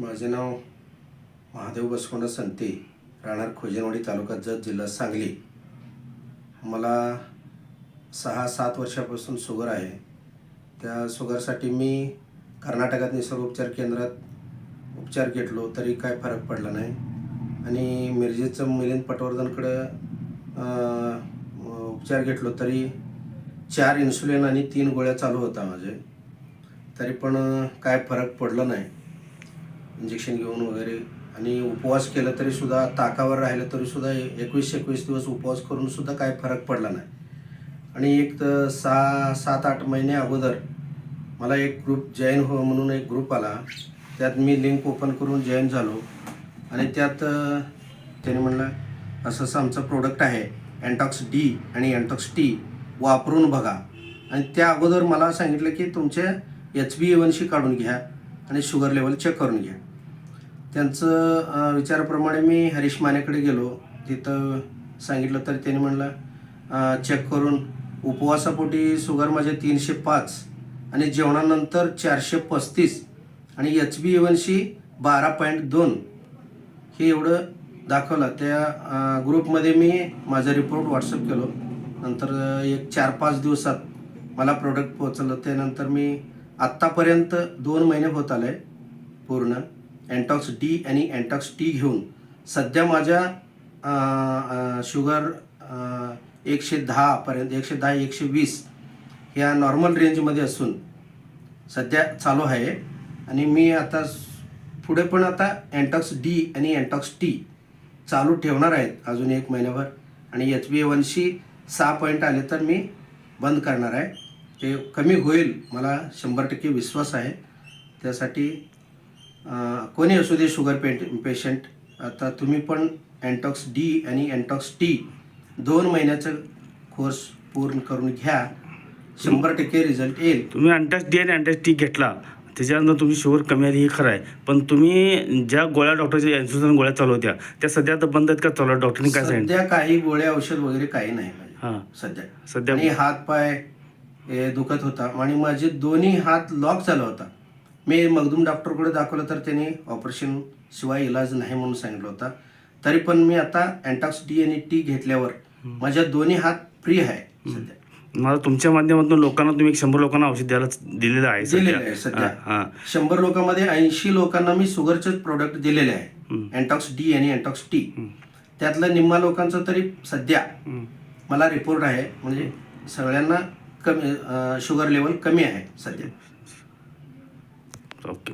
माझे नाव महादेव बसवंत संते, राहणार खोजनवाडी, तालुका जत, जिल्हा सांगली. मला 6-7 वर्षापासून शुगर आहे. त्या शुगरसाठी मी कर्नाटकात निसर्ग उपचार केंद्रात उपचार घेतलो तरी काय फरक पडला नाही. आणि मिरजेचं मिलिंद पटवर्धनकडं उपचार घेतलो तरी 4 इन्सुलिन आणि 3 गोळ्या चालू होता माझे, तरी पण काय फरक पडला नाही. इंजेक्शन घेऊन वगैरे आणि उपवास केला तरीसुद्धा, ताकावर राहिलं तरीसुद्धा 21 दिवस उपवास करूनसुद्धा काय फरक पडला नाही. आणि एक 6-7-8 महिने अगोदर मला एक ग्रुप जॉईन हो म्हणून एक ग्रुप आला. त्यात मी लिंक ओपन करून जॉईन झालो. आणि त्यात त्याने म्हणलं असं असं आमचं प्रोडक्ट आहे एंटॉक्स डी आणि एंटॉक्स टी, वापरून बघा. आणि त्या अगोदर मला सांगितलं की तुमचे HbA1c काढून घ्या आणि शुगर लेवल चेक करून घ्या. त्यांचं विचाराप्रमाणे मी हरीश मानेकडे गेलो. तिथं सांगितलं तर त्यांनी म्हणलं चेक करून उपवासापोटी शुगर माझे 305 आणि जेवणानंतर 435 आणि HbA1c 12.2 हे एवढं दाखवलं. त्या ग्रुपमध्ये मी माझा रिपोर्ट व्हॉट्सअप केलो. नंतर एक 4-5 दिवसात मला प्रोडक्ट पोहोचलं. त्यानंतर मी आत्तापर्यंत 2 महिने होत आले पूर्ण एंटॉक्स डी आणि एंटॉक्स टी घेऊन. सध्या माझ्या शुगर 110 पर्यंत, 110-120 ह्या नॉर्मल रेंजमध्ये असून सध्या चालू आहे. आणि मी आता पुढे पण आता एंटॉक्स डी आणि एंटॉक्स टी चालू ठेवणार आहेत अजून 1 महिन्याभर. आणि HbA1c 6 पॉईंट आले तर मी बंद करणार आहे. ते कमी होईल, मला 100% विश्वास आहे. त्यासाठी कोणी असू दे शुगर पेशंट, आता तुम्ही पण एंटॉक्स डी आणि एंटॉक्स टी 2 महिन्याचा कोर्स पूर्ण करून घ्या, 100% रिझल्ट येईल. तुम्ही एंटॉक्स डी आणि एंटॉक्स टी घेतला, त्याच्यानंतर तुमची शुगर कमी आली हे खरं आहे. पण तुम्ही ज्या गोळ्या डॉक्टरच्या इन्सुलिन गोळ्या चालू होत्या त्या सध्या आता बंद आहेत का चालू? डॉक्टरने काय सांगितलं? सध्या काही गोळ्या औषध वगैरे काही नाही हां सध्या. आणि हात पाय दुखत होता आणि माझे दोन्ही हात लॉक झाला होता. मी मगदूम डॉक्टरकडे दाखवलं तर त्यांनी ऑपरेशन शिवाय इलाज नाही म्हणून सांगितलं होता. तरी पण मी आता एंटॉक्स डी आणि टी घेतल्यावर माझ्या दोन्ही हात फ्री आहे सध्या. मला तुमच्या माध्यमातून लोकांना तुम्ही 100 लोकांना औषध दिलेलं आहे सध्या. 100 लोकांमध्ये 80 लोकांना मी शुगरचेच प्रोडक्ट दिलेले आहे, एंटॉक्स डी आणि एंटॉक्स टी. त्यातलं निम्मा लोकांचं तरी सध्या मला रिपोर्ट आहे, म्हणजे सगळ्यांना कमी शुगर लेवल कमी आहे सध्या. ओके.